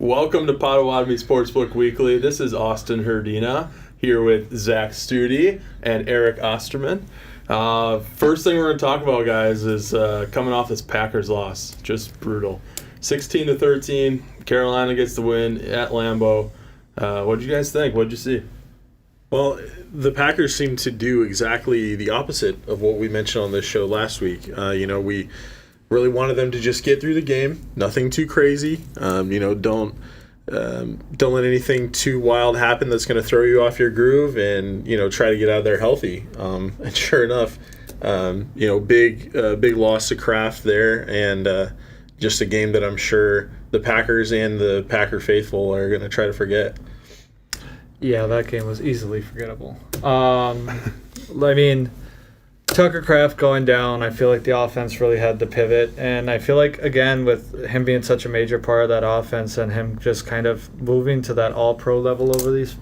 Welcome to Potawatomi Sportsbook Weekly. This is Austin Herdina here with Zach Stute and Eric Osterman. First thing we're going to talk about, guys, is coming off this Packers loss. Just brutal. 16-13, Carolina gets the win at Lambeau. What did you guys think? What did you see? Well, the Packers seem to do exactly the opposite of what we mentioned on this show last week. We really wanted them to just get through the game, nothing too crazy. Don't let anything too wild happen that's going to throw you off your groove, and try to get out of there healthy. And sure enough, big loss to Kraft there, and just a game that I'm sure the Packers and the Packer faithful are going to try to forget. Yeah, that game was easily forgettable. Tucker Kraft going down, I feel like the offense really had to pivot. And I feel like, again, with him being such a major part of that offense and him just kind of moving to that all-pro level over these,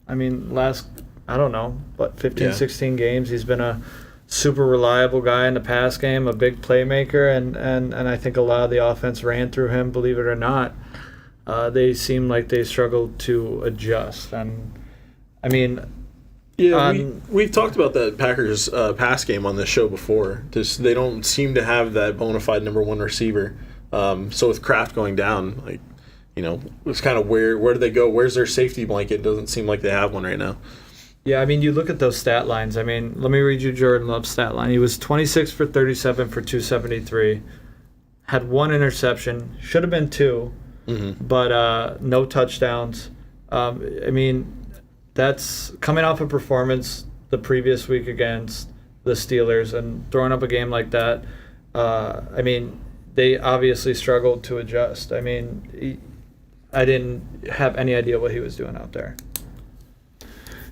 last, 16 games, he's been a super reliable guy in the pass game, a big playmaker, and I think a lot of the offense ran through him, believe it or not. They seem like they struggled to adjust. We've talked about that Packers pass game on this show before. They don't seem to have that bona fide number one receiver. So with Kraft going down, it's kind of where do they go? Where's their safety blanket? Doesn't seem like they have one right now. Yeah, you look at those stat lines. Let me read you Jordan Love's stat line. He was 26 for 37 for 273, had one interception, should have been two, but no touchdowns. That's coming off a performance the previous week against the Steelers and throwing up a game like that. They obviously struggled to adjust. I didn't have any idea what he was doing out there.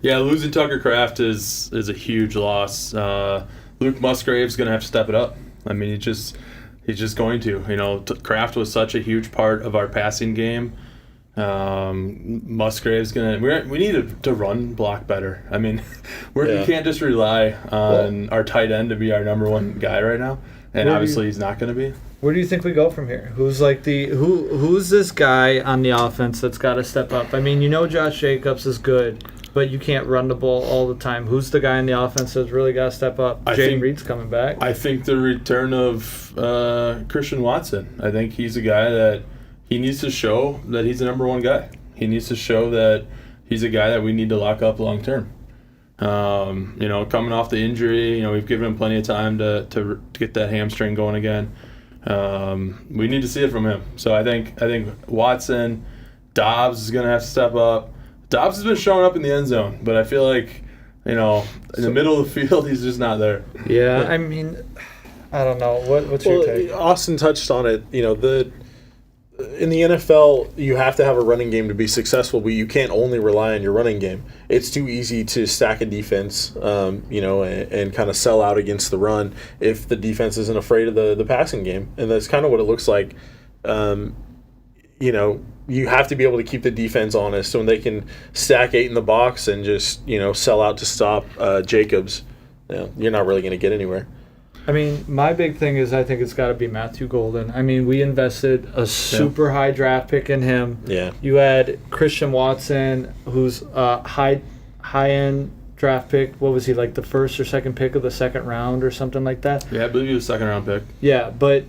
Yeah, losing Tucker Kraft is a huge loss. Luke Musgrave's going to have to step it up. He's just going to. Kraft was such a huge part of our passing game. Musgrave's we need to run block better. We can't just rely on our tight end to be our number one guy right now, and obviously he's not going to be. Where do you think we go from here? Who's who's this guy on the offense that's got to step up? Josh Jacobs is good, but you can't run the ball all the time. Who's the guy in the offense that's really got to step up? Jaden Reed's coming back. I think the return of Christian Watson. I think he's a guy that he needs to show that he's the number one guy. He needs to show that he's a guy that we need to lock up long term. Coming off the injury, we've given him plenty of time to get that hamstring going again. We need to see it from him. So I think Watson, Dobbs is going to have to step up. Dobbs has been showing up in the end zone, but I feel like, in the middle of the field, he's just not there. Yeah, I don't know. What's your take? Austin touched on it. In the NFL, you have to have a running game to be successful, but you can't only rely on your running game. It's too easy to stack a defense, and kind of sell out against the run if the defense isn't afraid of the passing game. And that's kind of what it looks like. You have to be able to keep the defense honest, so when they can stack 8 in the box and just, sell out to stop Jacobs, you're not really going to get anywhere. My big thing is I think it's got to be Matthew Golden. We invested a super high draft pick in him. Yeah. You had Christian Watson, who's a high-end draft pick. What was he, like the first or second pick of the second round or something like that? Yeah, I believe he was a second-round pick. Yeah, but,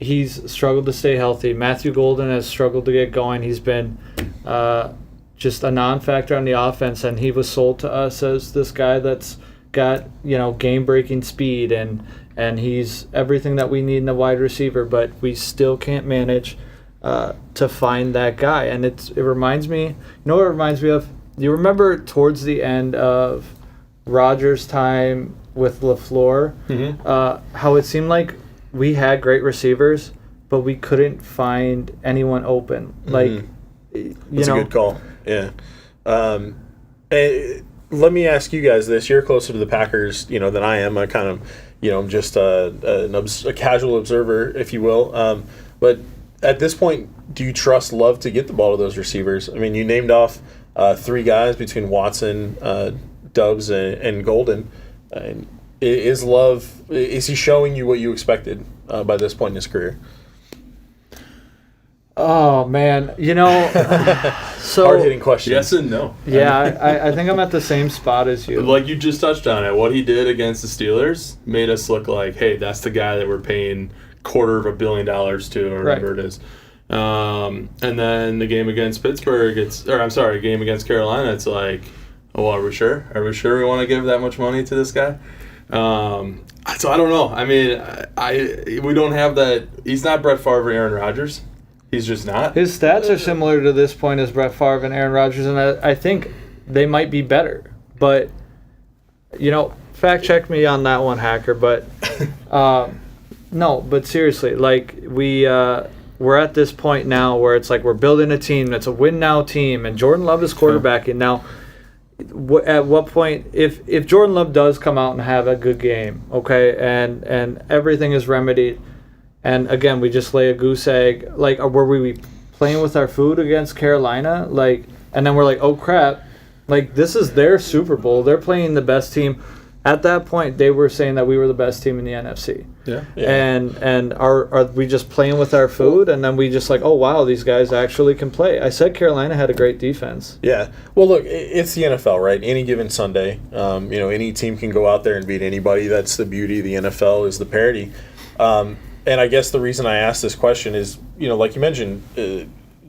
he's struggled to stay healthy. Matthew Golden has struggled to get going. He's been just a non-factor on the offense, and he was sold to us as this guy that's got game-breaking speed, and he's everything that we need in a wide receiver, but we still can't manage to find that guy. And it reminds me, what it reminds me of? You remember towards the end of Rodgers' time with LaFleur, how it seemed like we had great receivers, but we couldn't find anyone open. That's a good call. Yeah. Let me ask you guys this. You're closer to the Packers, than I am. I kind of, just a casual observer, if you will. But at this point, do you trust Love to get the ball to those receivers? You named off 3 guys between Watson, Dobbs, and Golden. Is he showing you what you expected by this point in his career? Oh man, so Hard-hitting question. Yes and no. yeah, I think I'm at the same spot as you. Like you just touched on it, what he did against the Steelers made us look like, hey, that's the guy that we're paying $250 million to, or whatever it is. And then the game against Pittsburgh, game against Carolina, it's like, oh, are we sure? Are we sure we want to give that much money to this guy? So I don't know. I mean, we don't have that. He's not Brett Favre or Aaron Rodgers. He's just not. His stats are similar to this point as Brett Favre and Aaron Rodgers, and I think they might be better. But, fact check me on that one, Hacker. But, no, but seriously, like, we're at this point now where it's like we're building a team that's a win-now team, and Jordan Love is quarterbacking. Now, at what point, if Jordan Love does come out and have a good game, okay, and everything is remedied, and again, we just lay a goose egg. Like, were we playing with our food against Carolina? Like, and then we're like, oh crap! Like, this is their Super Bowl. They're playing the best team. At that point, they were saying that we were the best team in the NFC. Yeah. And are we just playing with our food? And then we just like, oh wow, these guys actually can play. I said Carolina had a great defense. Yeah. Well, look, it's the NFL, right? Any given Sunday, any team can go out there and beat anybody. That's the beauty of the NFL, is the parity. And I guess the reason I asked this question is, like you mentioned,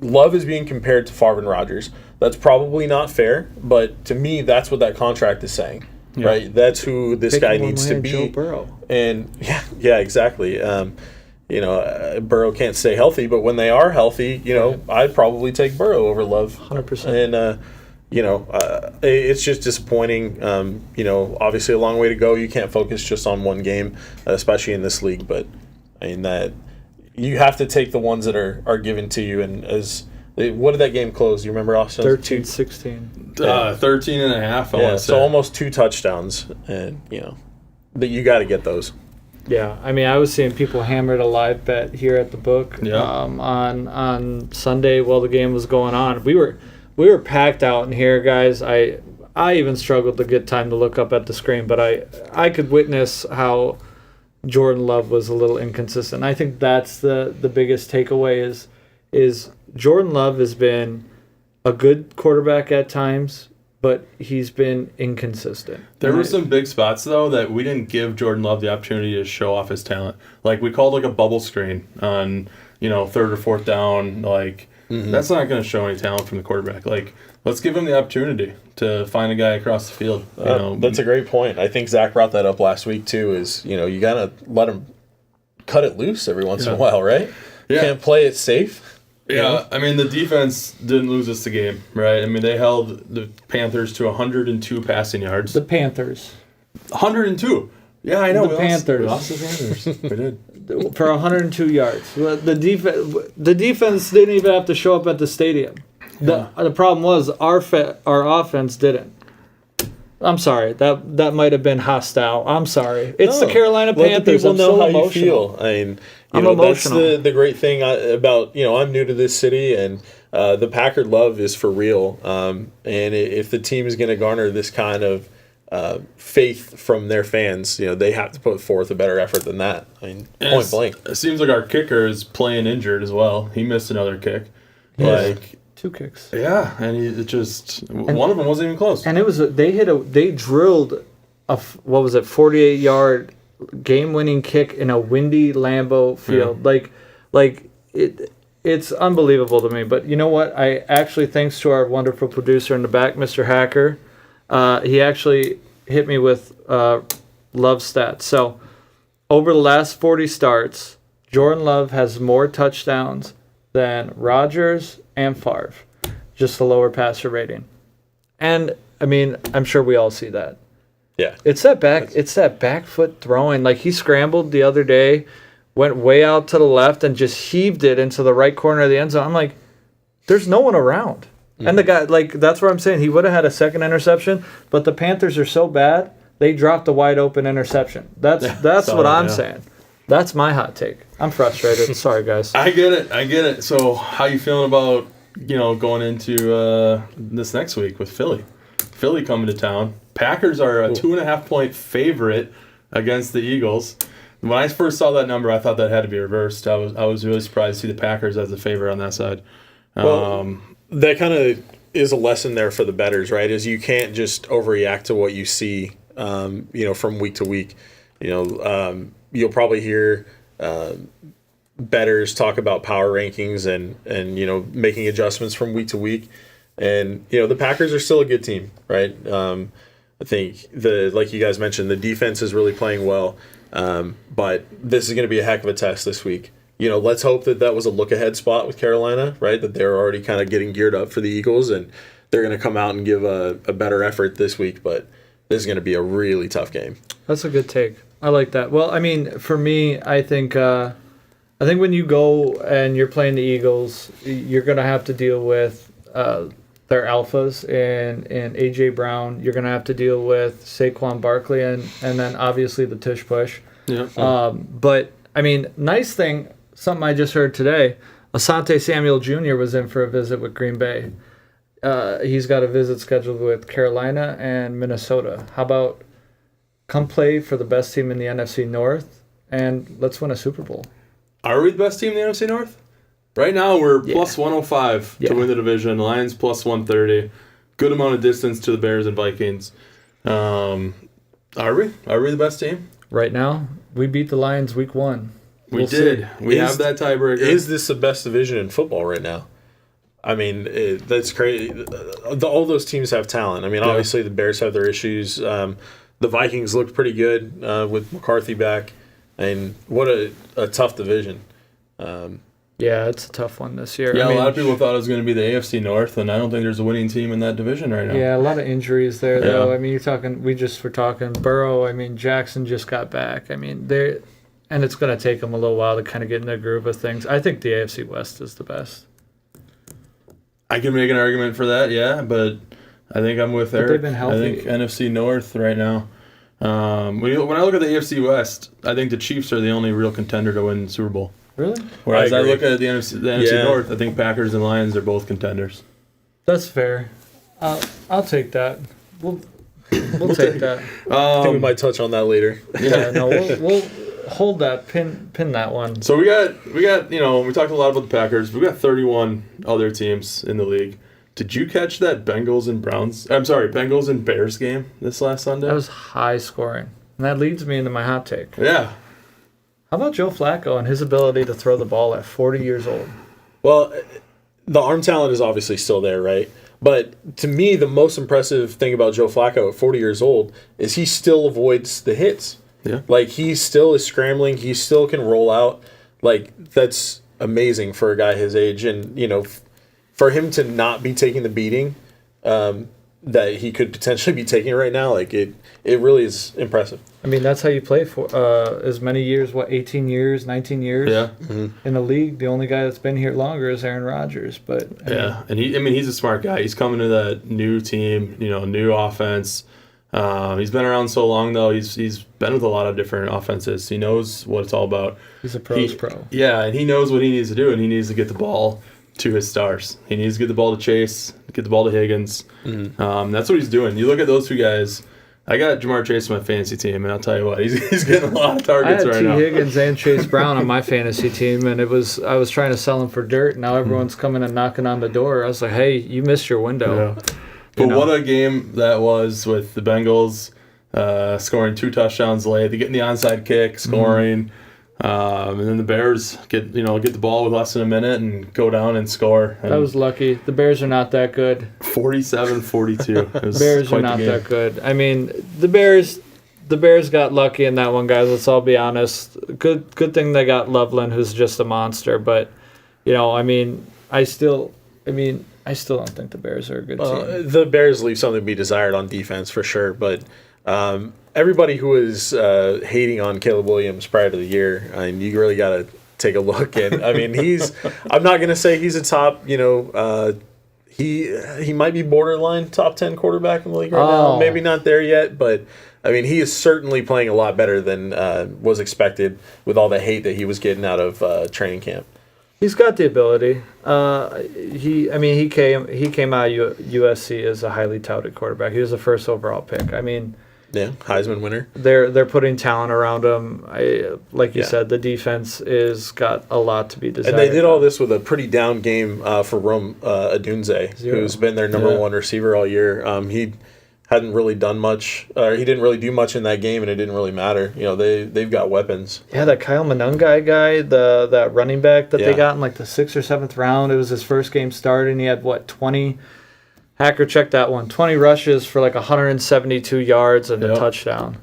Love is being compared to Favre and Rodgers. That's probably not fair, but to me, that's what that contract is saying, right? That's who this guy needs to be. Joe Burrow. And yeah, exactly. Burrow can't stay healthy, but when they are healthy, I'd probably take Burrow over Love. 100%. And it's just disappointing. Obviously a long way to go. You can't focus just on one game, especially in this league. But I mean, that you have to take the ones that are given to you. And what did that game close? You remember, Austin? 13-16. 13 and a half, I want to say. So almost 2 touchdowns. And, that you got to get those. Yeah, I mean, I was seeing people hammered a live bet here at the book on Sunday while the game was going on. We were packed out in here, guys. I even struggled to get time to look up at the screen, but I could witness how Jordan Love was a little inconsistent. I think that's the biggest takeaway is Jordan Love has been a good quarterback at times, but he's been inconsistent. There were some big spots, though, that we didn't give Jordan Love the opportunity to show off his talent. Like, we called like a bubble screen on, 3rd or 4th down. Like, that's not going to show any talent from the quarterback. Like, let's give him the opportunity to find a guy across the field. That's a great point. I think Zach brought that up last week, too, is, you got to let him cut it loose every once in a while, right? You can't play it safe. Yeah, I mean, the defense didn't lose us the game, right? I mean, they held the Panthers to 102 passing yards. The Panthers. 102. Yeah, I know. The Panthers. We lost the Panthers. We did. For 102 yards. The defense didn't even have to show up at the stadium. The problem was our offense didn't. I'm sorry. That might have been hostile. I'm sorry. It's the Carolina Panthers. Let the people know how emotional. you feel. I mean, I'm emotional. emotional. The great thing about, I'm new to this city, and the Packard love is for real. And if the team is going to garner this kind of faith from their fans, they have to put forth a better effort than that. I mean, point blank. It seems like our kicker is playing injured as well. He missed another kick. Yes. 2 kicks. Yeah, and one of them wasn't even close. And it was they drilled a 48-yard game-winning kick in a windy Lambeau field. It's unbelievable to me. But you know what? I actually, thanks to our wonderful producer in the back, Mr. Hacker, he actually hit me with Love stats. So over the last 40 starts, Jordan Love has more touchdowns than Rodgers and Favre, just a lower passer rating. And I mean, I'm sure we all see that. Yeah. It's that back foot throwing. Like, he scrambled the other day, went way out to the left and just heaved it into the right corner of the end zone. I'm like, there's no one around. And the guy, like, that's what I'm saying. He would have had a second interception, but the Panthers are so bad, they dropped a wide open interception. That's what I'm saying. That's my hot take. I'm frustrated. Sorry, guys. I get it. So, how you feeling about going into this next week with Philly? Philly coming to town. Packers are a 2.5 point favorite against the Eagles. When I first saw that number, I thought that had to be reversed. I was really surprised to see the Packers as a favorite on that side. Well, that kind of is a lesson there for the bettors, right? Is you can't just overreact to what you see, from week to week. You'll probably hear bettors talk about power rankings and making adjustments from week to week. And the Packers are still a good team, right? I think like you guys mentioned, the defense is really playing well. But this is going to be a heck of a test this week. Let's hope that was a look-ahead spot with Carolina, right? That they're already kind of getting geared up for the Eagles, and they're going to come out and give a better effort this week. But this is going to be a really tough game. That's a good take. I like that. Well, I mean, for me, I think when you go and you're playing the Eagles, you're going to have to deal with their alphas and A.J. Brown. You're going to have to deal with Saquon Barkley and then obviously the tush push. Yeah. But, I mean, nice thing, something I just heard today, Asante Samuel Jr. was in for a visit with Green Bay. He's got a visit scheduled with Carolina and Minnesota. How about come play for the best team in the NFC North and let's win a Super Bowl? Are we the best team in the NFC North? Right now, we're plus 105 to win the division. Lions plus 130. Good amount of distance to the Bears and Vikings. Are we? Are we the best team? Right now, we beat the Lions week 1. We did. We have that tiebreaker. Is this the best division in football right now? I mean, that's crazy. All those teams have talent. I mean, obviously the Bears have their issues. The Vikings looked pretty good with McCarthy back. And what a tough division. Yeah, it's a tough one this year. Yeah, a lot of people thought it was going to be the AFC North, and I don't think there's a winning team in that division right now. Yeah, a lot of injuries there, though. I mean, we were talking Burrow. I mean, Jackson just got back. I mean, and it's going to take them a little while to kind of get in the groove of things. I think the AFC West is the best. I can make an argument for that, yeah, but I think I'm with Eric. They've been healthy. I think NFC North right now. When I look at the AFC West, I think the Chiefs are the only real contender to win the Super Bowl. Really? Whereas I look at the NFC North, I think Packers and Lions are both contenders. That's fair. I'll take that. We'll take that. I think we might touch on that later. Yeah, no, we'll hold that, pin that one. So we got we talked a lot about the Packers. We got 31 other teams in the league. Did you catch that Bengals and Bears game this last Sunday? That was high scoring. And that leads me into my hot take. Yeah. How about Joe Flacco and his ability to throw the ball at 40 years old? Well, the arm talent is obviously still there, right? But to me, the most impressive thing about Joe Flacco at 40 years old is he still avoids the hits. Yeah. Like, he still is scrambling. He still can roll out. Like, that's amazing for a guy his age. And, for him to not be taking the beating that he could potentially be taking right now, like, it really is impressive. I mean, that's how you play for as many years, 18 years, 19 years? Yeah. Mm-hmm. In the league, the only guy that's been here longer is Aaron Rodgers. But and he's a smart guy. He's coming to that new team, new offense. He's been around so long, though. He's been with a lot of different offenses. He knows what it's all about. He's a pro's pro. Yeah, and he knows what he needs to do, and he needs to get the ball to his stars. He needs to get the ball to Chase, get the ball to Higgins. Mm-hmm. That's what he's doing. You look at those two guys. I got Jamar Chase on my fantasy team, and I'll tell you what, he's getting a lot of targets right now. I had T. Higgins and Chase Brown on my fantasy team, and I was trying to sell him for dirt, and now everyone's coming and knocking on the door. I was like, hey, you missed your window. Yeah. But what a game that was with the Bengals scoring 2 touchdowns late. They getting the onside kick, scoring. And then the Bears get the ball with less than a minute and go down and score. And that was lucky. The Bears are not that good. 47-42. Bears are not that good. I mean, the Bears got lucky in that one, guys. Let's all be honest. Good thing they got Loveland, who's just a monster. But I still don't think the Bears are a good team. The Bears leave something to be desired on defense for sure, but everybody who was hating on Caleb Williams prior to the year, you really got to take a look. And I mean, I'm not going to say he's a top, he might be borderline top 10 quarterback in the league right now. Maybe not there yet, but I mean, he is certainly playing a lot better than was expected with all the hate that he was getting out of training camp. He's got the ability. He came out of USC as a highly touted quarterback. He was the first overall pick. I mean, Yeah, Heisman winner. They're putting talent around him. Like you Yeah. said, the defense is got a lot to be desired. And they did all this with a pretty down game for Rome Odunze, 0. who's been their number one receiver all year. He hadn't really done much, or he didn't really do much in that game, and it didn't really matter. You know, they've got weapons. Yeah, that Kyle Monungai guy, that running back that they Yeah. got in like the 6th or 7th round. It was his first game starting. He had 20. Hacker checked that one. 20 rushes for like 172 yards and a touchdown.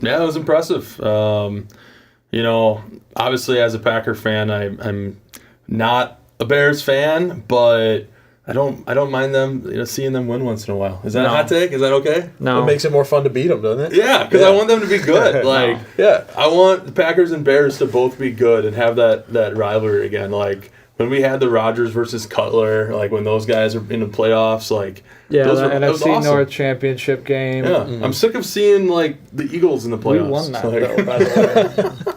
Yeah, it was impressive. You know, obviously as a Packer fan, I'm not a Bears fan, but I don't mind them, seeing them win once in a while. Is that a hot take? Is that okay? No. It makes it more fun to beat them, doesn't it? Yeah, because I want them to be good. Like, Yeah. I want the Packers and Bears to both be good and have that rivalry again. Like when we had the Rodgers versus Cutler, like when those guys are in the playoffs, like Yeah, those the that was NFC awesome. North Championship game. Yeah, I'm sick of seeing like the Eagles in the playoffs. We won that, Like- though, by the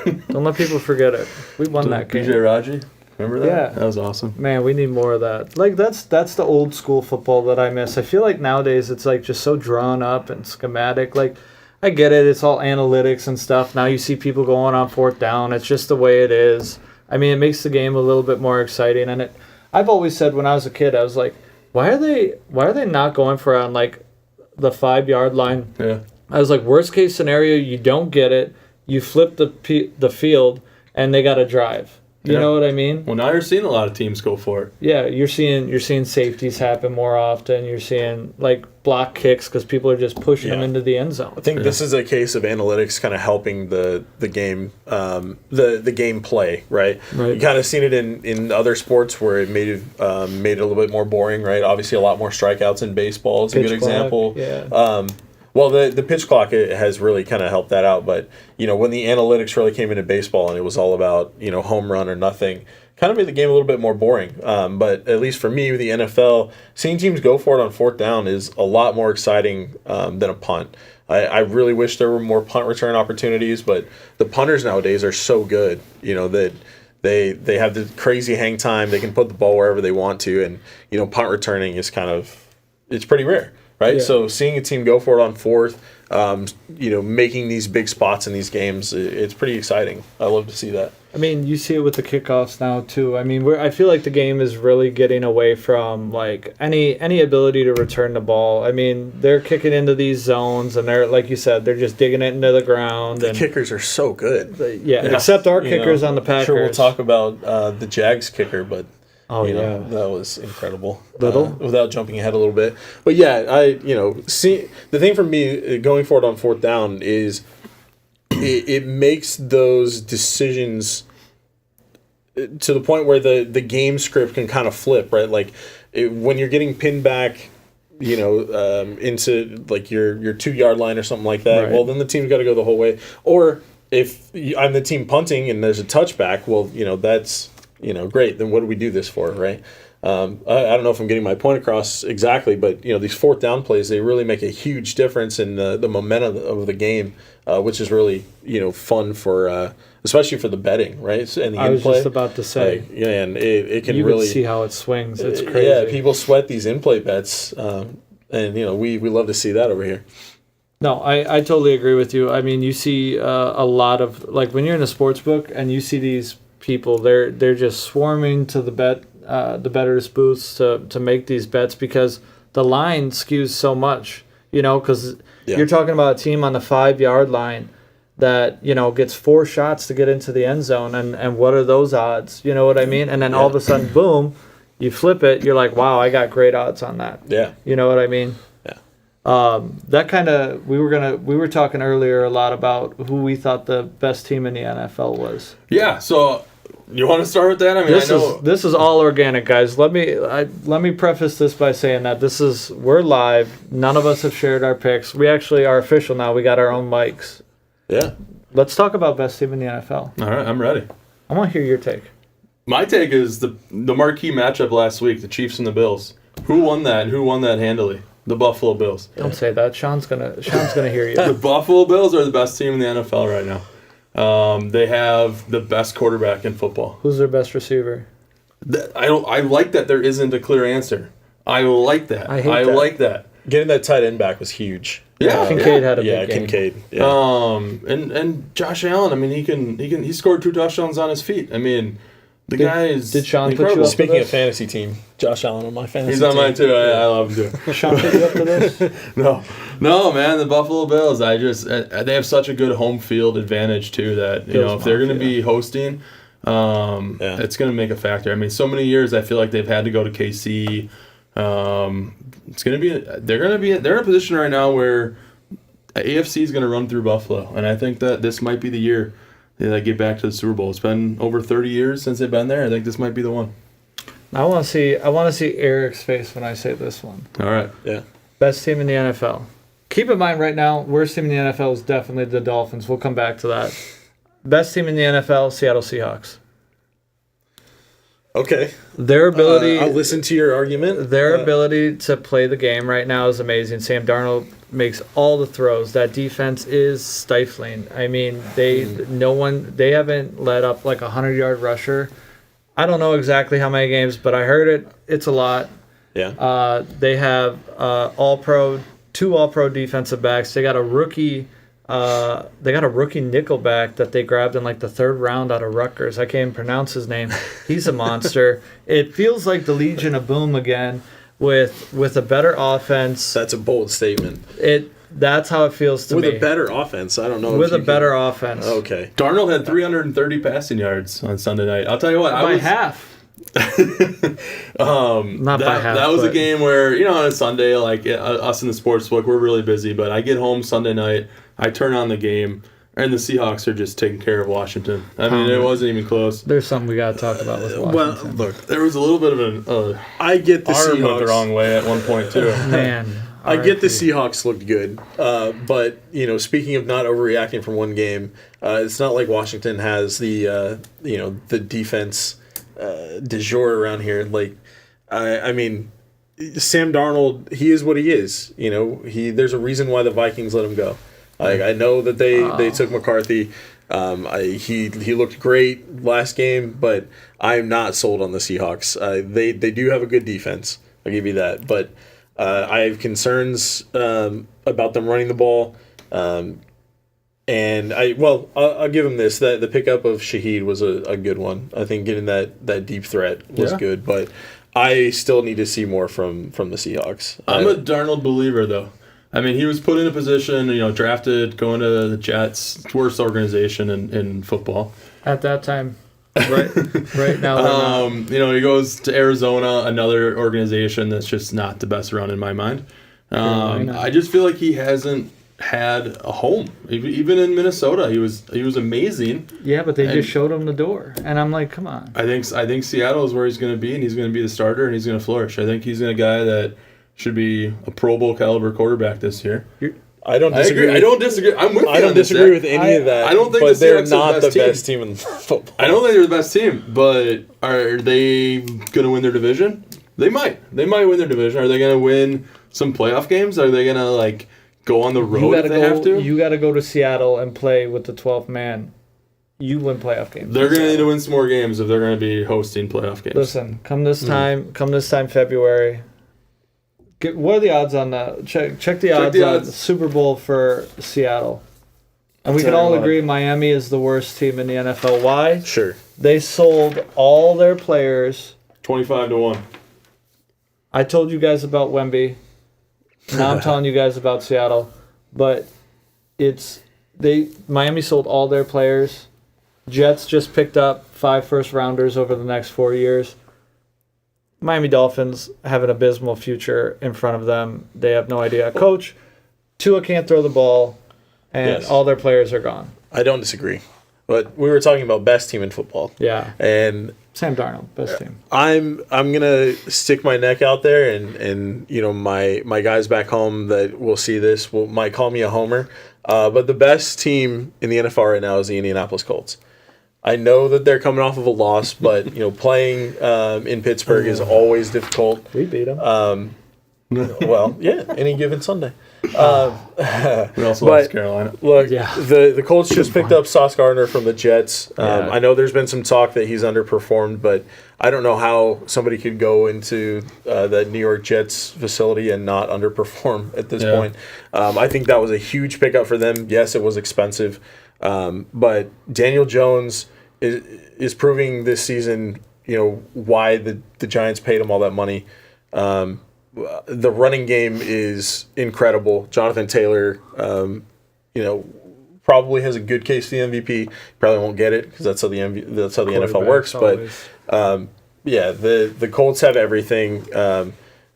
way. Don't let people forget it. We won that game. BJ Raji, remember that? Yeah. That was awesome. Man, we need more of that. Like that's the old school football that I miss. I feel like nowadays it's like just so drawn up and schematic. Like I get it, it's all analytics and stuff. Now you see people going on 4th down. It's just the way it is. I mean, it makes the game a little bit more exciting. And I've always said when I was a kid, I was like, why are they not going for it on like the 5-yard line? Yeah. I was like, worst case scenario, you don't get it, you flip the field, and they got to drive. You Yeah. know what I mean? Well, now you're seeing a lot of teams go for it. Yeah, you're seeing safeties happen more often. You're seeing like block kicks because people are just pushing them into the end zone. I think this is a case of analytics kind of helping the game, the game play, right? Right. You kind of seen it in other sports where it made it a little bit more boring, right? Obviously, a lot more strikeouts in baseball is a Pitch good clock, example. yeah. Well, the pitch clock has really kind of helped that out. But, when the analytics really came into baseball and it was all about, home run or nothing, kind of made the game a little bit more boring. But at least for me, with the NFL, seeing teams go for it on 4th down is a lot more exciting than a punt. I really wish there were more punt return opportunities, but the punters nowadays are so good, that they have the crazy hang time. They can put the ball wherever they want to. And, punt returning is it's pretty rare. Right, Yeah. so seeing a team go for it on 4th, making these big spots in these games, it's pretty exciting. I love to see that. I mean, you see it with the kickoffs now too. I mean, I feel like the game is really getting away from like any ability to return the ball. I mean, they're kicking into these zones, and they're like you said, they're just digging it into the ground. The and kickers are so good. yeah, except our kickers on the Packers. Sure, we'll talk about the Jags kicker, but yeah, that was incredible. Little? Without jumping ahead a little bit, but yeah, see the thing for me going forward on 4th down is it makes those decisions to the point where the game script can kind of flip, right? Like when you're getting pinned back, into like your 2-yard line or something like that. Right. Well, then the team's got to go the whole way. Or if I'm the team punting and there's a touchback, well, that's great. Then what do we do this for, right? I don't know if I'm getting my point across exactly, but these 4th down plays, they really make a huge difference in the momentum of the game, which is really fun for especially for the betting, right? And the I was in-play. just about to say. And it can You really can see how it swings. It's crazy. Yeah, people sweat these in-play bets, and we love to see that over here. No, I totally agree with you. I mean, you see a lot of like when you're in a sports book and you see these people, they're just swarming to the bettors booths to make these bets because the line skews so much. Because you're talking about a team on the 5-yard line that gets 4 shots to get into the end zone, and what are those odds? You know what I mean? And then all of a sudden, boom, you flip it. You're like, wow, I got great odds on that. Yeah, you know what I mean? That kind of we were talking earlier a lot about who we thought the best team in the NFL was. Yeah, so you want to start with that? I mean, This is all organic, guys. Let me preface this by saying that we're live. None of us have shared our picks. We actually are official now. We got our own mics. Yeah. Let's talk about best team in the NFL. All right, I'm ready. I want to hear your take. My take is the marquee matchup last week, the Chiefs and the Bills. Who won that, and who won that handily? The Buffalo Bills. Don't say that. Sean's gonna hear you. The Buffalo Bills are the best team in the NFL right now. They have the best quarterback in football. Who's their best receiver? I like that there isn't a clear answer. I like that. I hate that. like that. Getting that tight end back was huge. Yeah, Kincaid had a big game. Kincaid. Yeah. And Josh Allen. I mean, he scored 2 touchdowns on his feet. I mean, the guy is did Sean put incredible. you up Speaking for of fantasy team, Josh Allen on my fantasy He's team. on mine too. I love him too. Sean put you up for this? No, man. The Buffalo Bills. They have such a good home field advantage too that if they're going to be hosting, it's going to make a factor. I mean, so many years I feel like they've had to go to KC. They're in a position right now where AFC is going to run through Buffalo, and I think that this might be the year they get back to the Super Bowl. It's been over 30 years since they've been there. I think this might be the one. I want to see Eric's face when I say this one. All right. Yeah. Best team in the NFL. Keep in mind right now, worst team in the NFL is definitely the Dolphins. We'll come back to that. Best team in the NFL, Seattle Seahawks. Okay. Their ability. I'll listen to your argument. Their ability to play the game right now is amazing. Sam Darnold makes all the throws. That defense is stifling. I mean, they haven't let up like a 100-yard rusher. I don't know exactly how many games, but I heard it's a lot. Yeah. They have two all-pro defensive backs. They got a rookie. They got a rookie nickelback that they grabbed in like the 3rd round out of Rutgers. I can't even pronounce his name. He's a monster. It feels like the Legion of Boom again with a better offense. That's a bold statement. That's how it feels to me. With a better offense, I don't know. With a better offense. Okay. Darnold had 330 passing yards on Sunday night. I'll tell you what. By half. Not by half. That was a game where, on a Sunday, like us in the Sportsbook, we're really busy. But I get home Sunday night, I turn on the game, and the Seahawks are just taking care of Washington. I mean, it wasn't even close. There's something we got to talk about with Washington. Well, look, there was a little bit of I get the arm Seahawks the wrong way at one point too. Man. I get the Seahawks looked good, but speaking of not overreacting from one game, it's not like Washington has the defense du jour around here. Like, I mean, Sam Darnold, he is what he is. There's a reason why the Vikings let him go. Like, I know that they took McCarthy. He looked great last game, but I'm not sold on the Seahawks. They do have a good defense. I'll give you that, but. I have concerns about them running the ball, and I'll give him this: that the pickup of Shaheed was a good one. I think getting that deep threat was good, but I still need to see more from the Seahawks. I'm a Darnold believer, though. I mean, he was put in a position, drafted, going to the Jets, worst organization in football At that time. Right now. He goes to Arizona, another organization that's just not the best run in my mind. I just feel like he hasn't had a home. Even in Minnesota, he was amazing. Yeah, but they just showed him the door, and I'm like, come on. I think Seattle is where he's going to be, and he's going to be the starter, and he's going to flourish. I think he's a guy that should be a Pro Bowl caliber quarterback this year. I don't disagree. I don't disagree. I'm with you. I don't disagree with any of that. I don't think but they're Seahawks not the the best team in football. I don't think they're the best team, but are they going to win their division? They might. They might win their division. Are they going to win some playoff games? Are they going to go on the road if they have to? You got to go to Seattle and play with the 12th man. You win playoff games. They're going to need to win some more games if they're going to be hosting playoff games. Listen, come this time February. What are the odds on that? Check the odds on the Super Bowl for Seattle. And we can all agree Miami is the worst team in the NFL. Why? Sure. They sold all their players. 25-1. I told you guys about Wemby. Now I'm telling you guys about Seattle. But Miami sold all their players. Jets just picked up 5 first-rounders over the next 4 years. Miami Dolphins have an abysmal future in front of them. They have no idea. Coach, Tua can't throw the ball, and all their players are gone. I don't disagree. But we were talking about best team in football. Yeah. And Sam Darnold, best team. I'm gonna stick my neck out there, and my guys back home that will see this might call me a homer. But the best team in the NFL right now is the Indianapolis Colts. I know that they're coming off of a loss, but playing in Pittsburgh is always difficult. We beat them. Well, yeah, any given Sunday. We also lost Carolina. Look, Yeah. the Colts just picked up Sauce Gardner from the Jets. Yeah. I know there's been some talk that he's underperformed, but I don't know how somebody could go into the New York Jets facility and not underperform at this point. I think that was a huge pickup for them. Yes, it was expensive, but Daniel Jones is proving this season, why the Giants paid him all that money. The running game is incredible. Jonathan Taylor, probably has a good case for the MVP. Probably won't get it because that's how the NFL works. Always. But the Colts have everything.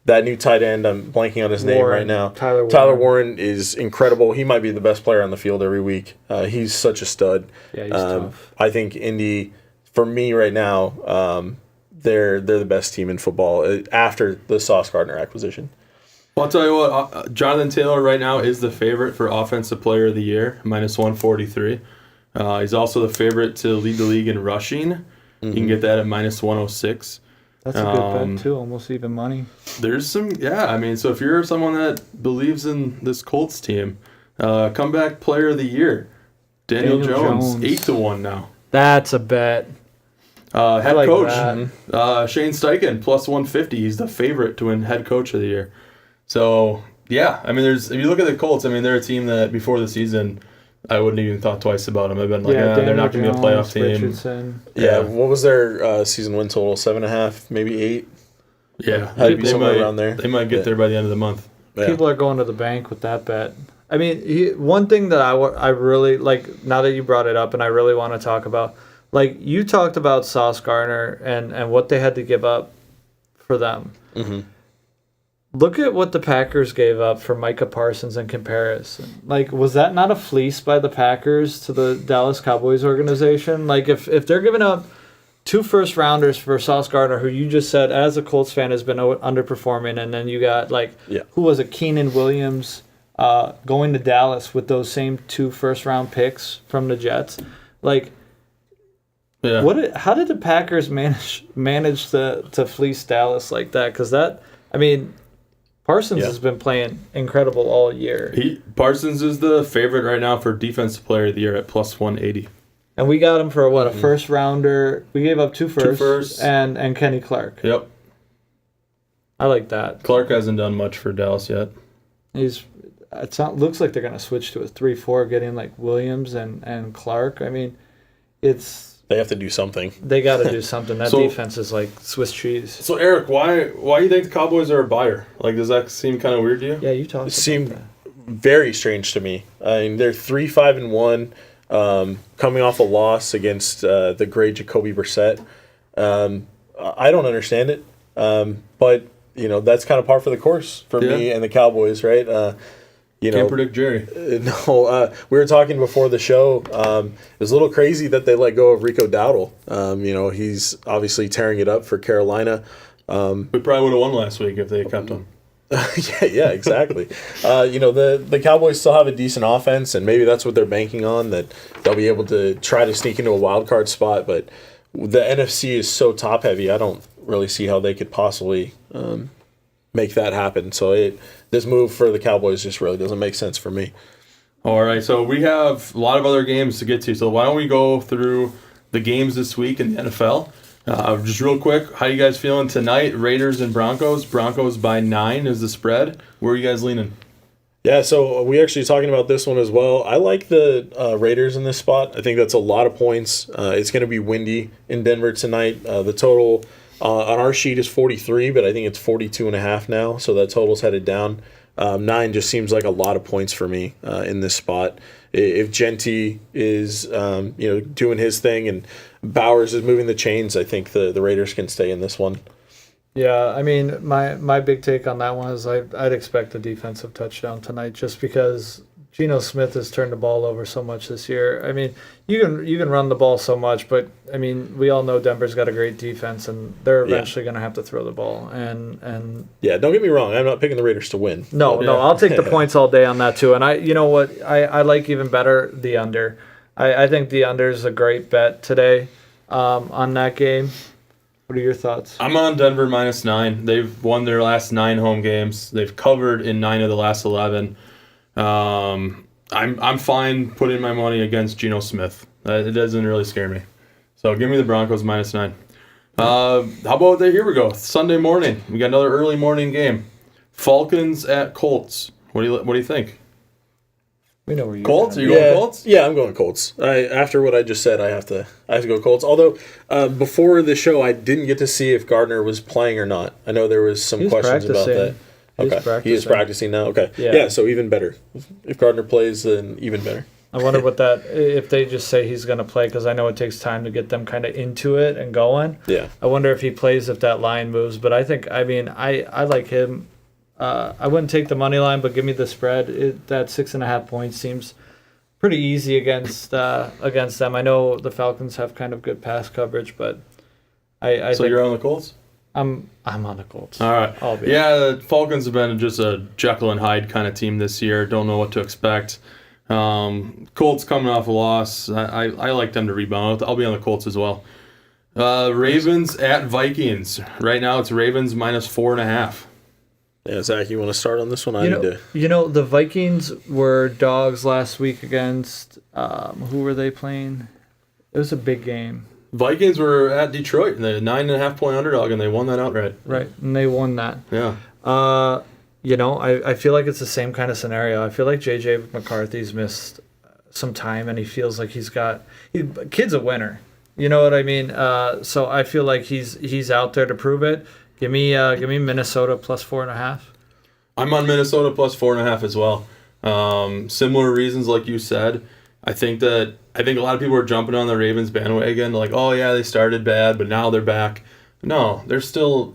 That new tight end, I'm blanking on his name right now. Tyler Warren is incredible. He might be the best player on the field every week. He's such a stud. Yeah, he's tough. I think Indy, for me right now, they're the best team in football after the Sauce Gardner acquisition. Well, I'll tell you what, Jonathan Taylor right now is the favorite for Offensive Player of the Year, minus 143. He's also the favorite to lead the league in rushing. You can get that at minus 106. That's a good bet, too. Almost even money. There's some, so if you're someone that believes in this Colts team, comeback Player of the Year, Daniel Jones, 8-1 now. That's a bet. Head like coach, that. Shane Steichen, plus 150. He's the favorite to win Head Coach of the Year. So, if you look at the Colts, they're a team that before the season, I wouldn't even thought twice about them. I've been like, they're not going to be a playoff team. Richardson. Yeah, what was their season win total? 7.5, maybe 8? Yeah, Had to be somewhere around there. They might get there by the end of the month. Yeah. People are going to the bank with that bet. One thing that I really like, now that you brought it up and I really want to talk about, like you talked about Sauce Gardner and what they had to give up for them. Mm-hmm. Look at what the Packers gave up for Micah Parsons in comparison. Like, was that not a fleece by the Packers to the Dallas Cowboys organization? Like, if they're giving up 2 first-rounders for Sauce Gardner, who you just said, as a Colts fan, has been underperforming, and then you got, who was it, Keenan Williams going to Dallas with those same 2 first-round picks from the Jets. Like, how did the Packers manage to fleece Dallas like that? Because Parsons has been playing incredible all year. Parsons is the favorite right now for Defensive Player of the Year at plus 180. And we got him for a first rounder. We gave up 2 firsts and Kenny Clark. Yep. I like that. Clark hasn't done much for Dallas yet. Looks like they're going to switch to a 3-4, getting like Williams and Clark. They have to do something. They got to do something. That defense is like Swiss cheese. So Eric, why do you think the Cowboys are a buyer? Like, does that seem kind of weird to you? Yeah, you talked about that. It seemed very strange to me. They're 3-5-1, coming off a loss against the great Jacoby Brissett. I don't understand it, but that's kind of par for the course for me and the Cowboys, right? Can't predict Jerry. No, we were talking before the show. It was a little crazy that they let go of Rico Dowdle. He's obviously tearing it up for Carolina. We probably would have won last week if they kept him. yeah, exactly. The Cowboys still have a decent offense, and maybe that's what they're banking on, that they'll be able to try to sneak into a wild card spot. But the NFC is so top heavy, I don't really see how they could possibly make that happen. So this move for the Cowboys just really doesn't make sense for me. All right, so we have a lot of other games to get to. So why don't we go through the games this week in the NFL? Just real quick, how you guys feeling tonight? Raiders and Broncos. Broncos by 9 is the spread. Where are you guys leaning? Yeah, so we actually talking about this one as well. I like the Raiders in this spot. I think that's a lot of points. It's going to be windy in Denver tonight. The total on our sheet is 43, but I think it's 42.5 now, so that total's headed down. 9 just seems like a lot of points for me in this spot. If Genti is doing his thing and Bowers is moving the chains, I think the Raiders can stay in this one. Yeah, my big take on that one is I'd expect a defensive touchdown tonight, just because Geno Smith has turned the ball over so much this year. You can run the ball so much, but we all know Denver's got a great defense, and they're eventually going to have to throw the ball. And yeah, don't get me wrong, I'm not picking the Raiders to win. No, I'll take the points all day on that too. And I like even better the under. I think the under is a great bet today on that game. What are your thoughts? I'm on Denver -9. They've won their last 9 home games. They've covered in 9 of the last 11. I'm fine putting my money against Geno Smith. It doesn't really scare me. So give me the Broncos -9. How about here we go. Sunday morning. We got another early morning game. Falcons at Colts. What do you think? We know where you Colts? Are you Yeah, going Colts? yeah, I'm going Colts. After what I just said, I have to go Colts. Although before the show, I didn't get to see if Gardner was playing or not. I know there was some questions about that. He is practicing now. Okay, yeah, so even better. If Gardner plays, then even better. I wonder if they just say he's going to play, because I know it takes time to get them kind of into it and going. Yeah. I wonder if he plays if that line moves. But I think, I like him. I wouldn't take the money line, but give me the spread. That 6.5 points seems pretty easy against them. I know the Falcons have kind of good pass coverage, but I So think you're on the Colts? I'm on the Colts. All right. Yeah, the Falcons have been just a Jekyll and Hyde kind of team this year. Don't know what to expect. Colts coming off a loss. I like them to rebound. I'll be on the Colts as well. Ravens at Vikings. Right now it's Ravens -4.5. Yeah, Zach, you want to start on this one? The Vikings were dogs last week against who were they playing? It was a big game. Vikings were at Detroit, and they're 9.5 point underdog, and they won that outright. Right, and they won that. Yeah. I feel like it's the same kind of scenario. I feel like J.J. McCarthy's missed some time, and he feels like kid's a winner. You know what I mean? So I feel like he's out there to prove it. Give me Minnesota +4.5. I'm on Minnesota +4.5 as well. Similar reasons, like you said. I think a lot of people are jumping on the Ravens bandwagon, like, oh yeah, they started bad, but now they're back. No, they're still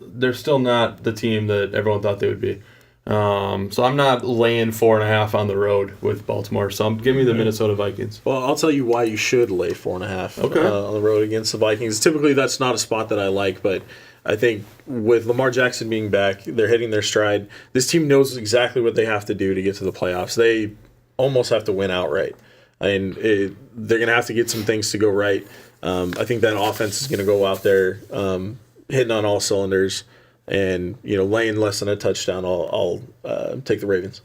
not the team that everyone thought they would be. So I'm not laying 4.5 on the road with Baltimore. So give me the Minnesota Vikings. Well, I'll tell you why you should lay 4.5 Okay. On the road against the Vikings. Typically, that's not a spot that I like, but I think with Lamar Jackson being back, they're hitting their stride. This team knows exactly what they have to do to get to the playoffs. They almost have to win outright. They're going to have to get some things to go right. I think that offense is going to go out there hitting on all cylinders, and laying less than a touchdown. I'll take the Ravens.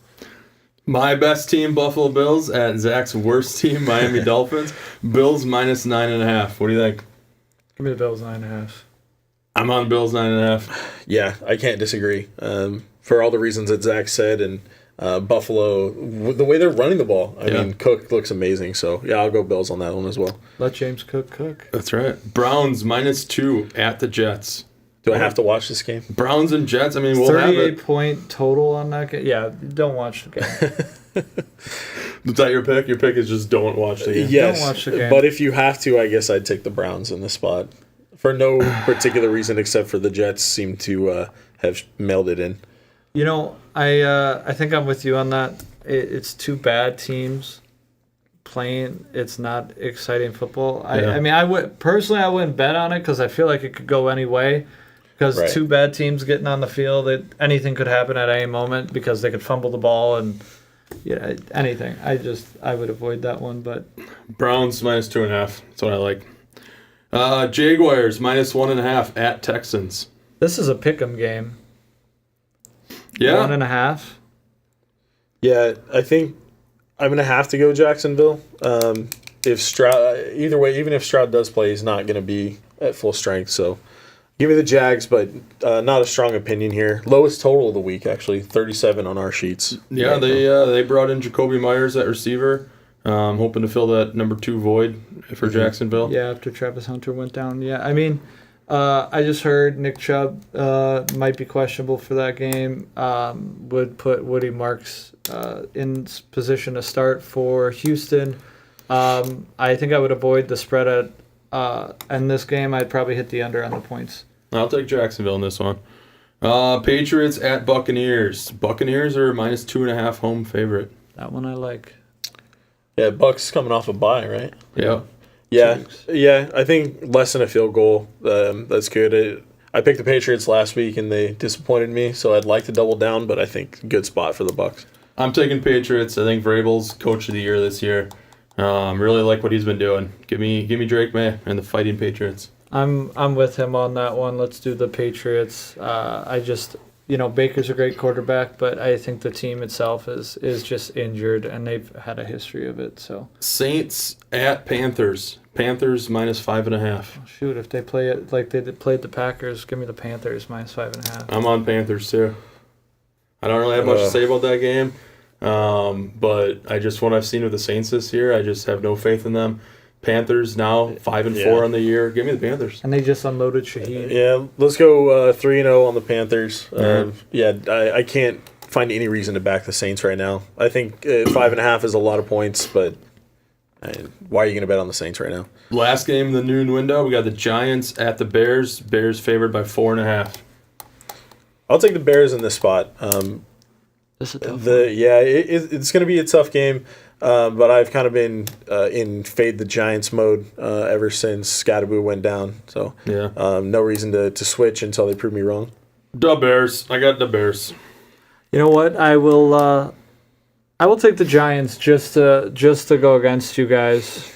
My best team, Buffalo Bills, at Zach's worst team, Miami Dolphins. Bills -9.5. What do you think? Give me the Bills 9.5. I'm on Bills 9.5. Yeah, I can't disagree. For all the reasons that Zach said, and Buffalo, the way they're running the ball. I mean, Cook looks amazing. So, yeah, I'll go Bills on that one as well. Let James Cook. That's right. Browns -2 at the Jets. Do I have to watch this game? Browns and Jets, we'll have it. 38-point total on that game. Yeah, don't watch the game. Is that your pick? Your pick is just don't watch the game. Yes, don't watch the game. But if you have to, I guess I'd take the Browns in this spot. For no particular reason except for the Jets seem to have mailed it in. I think I'm with you on that. It's two bad teams playing. It's not exciting football. I wouldn't bet on it because I feel like it could go any way. Because two bad teams getting on the field, anything could happen at any moment because they could fumble the ball and anything. I would avoid that one. But Browns -2.5. That's what I like. Jaguars -1.5 at Texans. This is a pick'em game. Yeah, 1.5. Yeah, I think I'm gonna have to go Jacksonville. If Stroud, either way, even if Stroud does play, he's not gonna be at full strength. So, give me the Jags, but not a strong opinion here. Lowest total of the week, actually, 37 on our sheets. Yeah, they brought in Jacoby Myers at receiver, hoping to fill that number 2 void for Jacksonville. Yeah, after Travis Hunter went down. Yeah, I just heard Nick Chubb might be questionable for that game. Would put Woody Marks in position to start for Houston. I think I would avoid the spread in this game. I'd probably hit the under on the points. I'll take Jacksonville in this one. Patriots at Buccaneers. Buccaneers are -2.5 home favorite. That one I like. Yeah, Bucks coming off a bye, right? Yeah. Yeah. I think less than a field goal. That's good. I picked the Patriots last week and they disappointed me, so I'd like to double down. But I think good spot for the Bucks. I'm taking Patriots. I think Vrabel's coach of the year this year. Really like what he's been doing. Give me Drake May and the Fighting Patriots. I'm with him on that one. Let's do the Patriots. Baker's a great quarterback, but I think the team itself is just injured, and they've had a history of it. So Saints at Panthers. Panthers -5.5. shoot, if they play it like they played the Packers, give me the Panthers -5.5. I'm on Panthers too. I don't really have much to say about that game, but what I've seen with the Saints this year, I just have no faith in them. Panthers now 5-4 on the year. Give me the Panthers. And they just unloaded Shaheed. Yeah, let's go 3-0 on the Panthers. Mm-hmm. I can't find any reason to back the Saints right now. I think 5.5 is a lot of points, but why are you going to bet on the Saints right now? Last game in the noon window, we got the Giants at the Bears. Bears favored by 4.5. I'll take the Bears in this spot. This is a tough one. It's going to be a tough game. But I've kind of been in fade the Giants mode ever since Scatterboo went down. So no reason to switch until they prove me wrong. The Bears. I got the Bears. You know what? I will take the Giants just to go against you guys.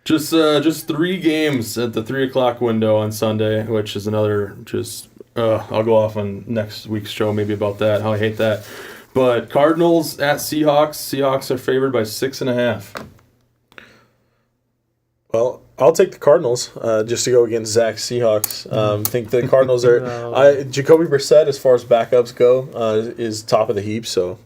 Just 3 games at the 3:00 window on Sunday, which is another I'll go off on next week's show maybe about that, how I hate that. But Cardinals at Seahawks. Seahawks are favored by 6.5. Well, I'll take the Cardinals just to go against Zach's Seahawks. Think the Cardinals are Jacoby Brissett, as far as backups go, is top of the heap. So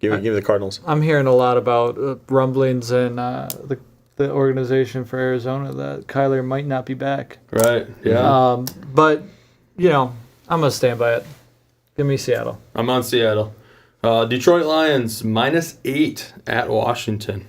give me the Cardinals. I'm hearing a lot about rumblings in the organization for Arizona that Kyler might not be back. Right. Yeah. But I'm gonna stand by it. Give me Seattle. I'm on Seattle. Detroit Lions -8 at Washington.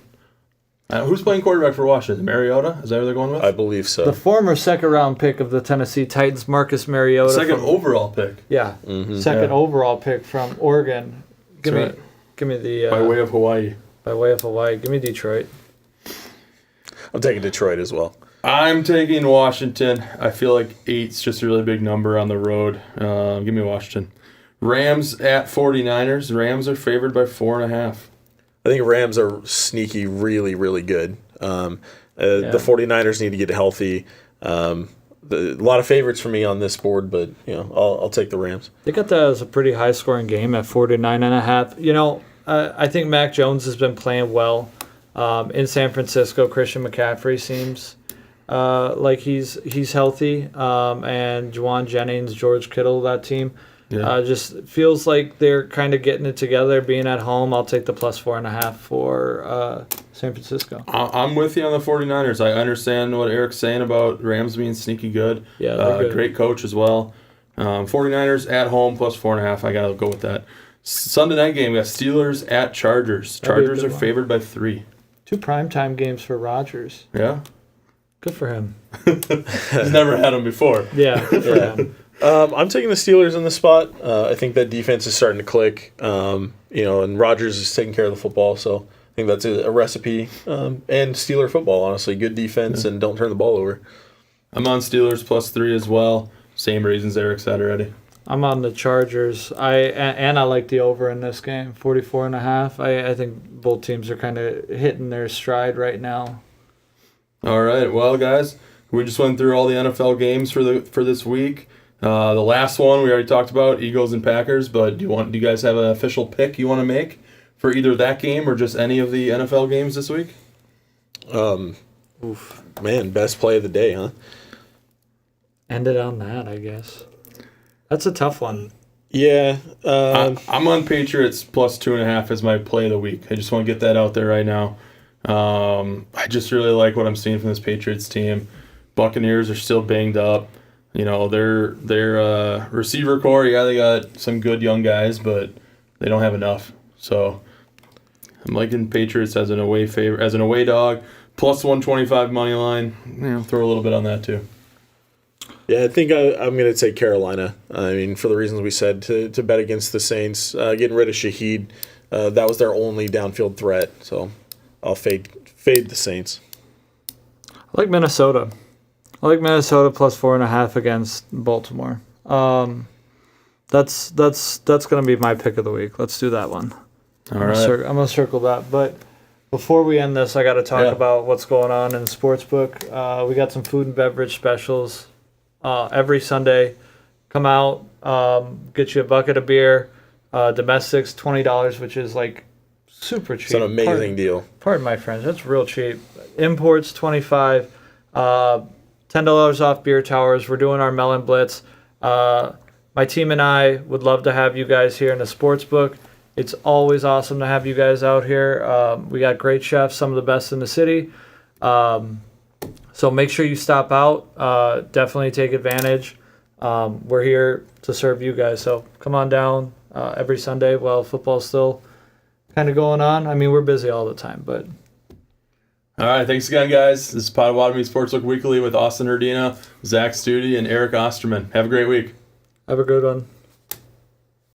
Who's playing quarterback for Washington? Mariota? Is that who they're going with? I believe so. The former second-round pick of the Tennessee Titans, Marcus Mariota. Second overall pick. Yeah, second overall pick from Oregon. Give me the by way of Hawaii. By way of Hawaii, give me Detroit. I'm taking Detroit as well. I'm taking Washington. I feel like 8's just a really big number on the road. Give me Washington. Rams at 49ers. Rams are favored by 4.5. I think Rams are sneaky, really, really good. The 49ers need to get healthy. A lot of favorites for me on this board, but I'll take the Rams. They got that as a pretty high-scoring game at 49.5. I think Mac Jones has been playing well in San Francisco. Christian McCaffrey seems like he's healthy, and Juwan Jennings, George Kittle, that team. Yeah. Just feels like they're kind of getting it together, being at home. I'll take the +4.5 for San Francisco. I'm with you on the 49ers. I understand what Eric's saying about Rams being sneaky good. Yeah, they're good. Great coach as well. 49ers at home +4.5. I got to go with that. Sunday night game, we got Steelers at Chargers. Chargers are favored by 3. 2 primetime games for Rodgers. Yeah. Good for him. He's never had them before. Yeah, good for him. I'm taking the Steelers in the spot. I think that defense is starting to click. And Rodgers is taking care of the football, so I think that's a recipe. And Steeler football, honestly, good defense and don't turn the ball over. I'm on Steelers +3 as well. Same reasons Eric said already. I'm on the Chargers. I like the over in this game, 44.5. I think both teams are kind of hitting their stride right now. All right, well, guys, we just went through all the NFL games for this week. The last one we already talked about, Eagles and Packers. But do you guys have an official pick you want to make for either that game or just any of the NFL games this week? Man, best play of the day, huh? End it on that, I guess. That's a tough one. Yeah. I'm on Patriots +2.5 as my play of the week. I just want to get that out there right now. I just really like what I'm seeing from this Patriots team. Buccaneers are still banged up. Their receiver core, they got some good young guys, but they don't have enough. So I'm liking Patriots as an away dog, +125 money line. Throw a little bit on that too. Yeah, I think I'm going to take Carolina. I mean, for the reasons we said, to bet against the Saints, getting rid of Shaheed, that was their only downfield threat. So I'll fade the Saints. I like Minnesota. +4.5 against Baltimore. That's going to be my pick of the week. Let's do that one. All right. I'm going to circle that. But before we end this, I got to talk about what's going on in Sportsbook. We got some food and beverage specials. every Sunday. Come out, get you a bucket of beer. Domestics $20, which is like super cheap. It's an amazing deal. Pardon my French, that's real cheap. Imports $25, $10 off beer towers. We're doing our Melon Blitz. My team and I would love to have you guys here in the Sportsbook. It's always awesome to have you guys out here. We got great chefs, some of the best in the city. So make sure you stop out. Definitely take advantage. We're here to serve you guys. So come on down every Sunday while football's still kind of going on. I mean, we're busy all the time, but... All right, thanks again, guys. This is Potawatomi Sportsbook Weekly with Austin Herdina, Zach Stute, and Eric Osterman. Have a great week. Have a good one.